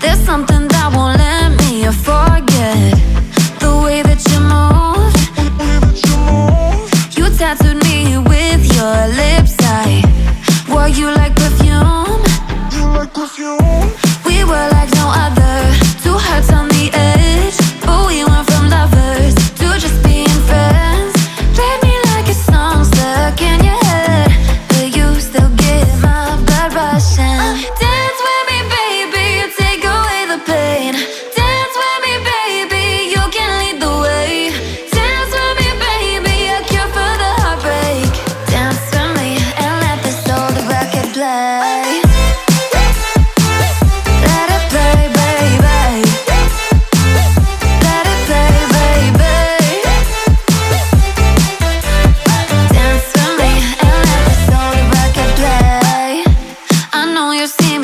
There's something that won't let me forget the way that you move. You tattooed me with your lips. Were you like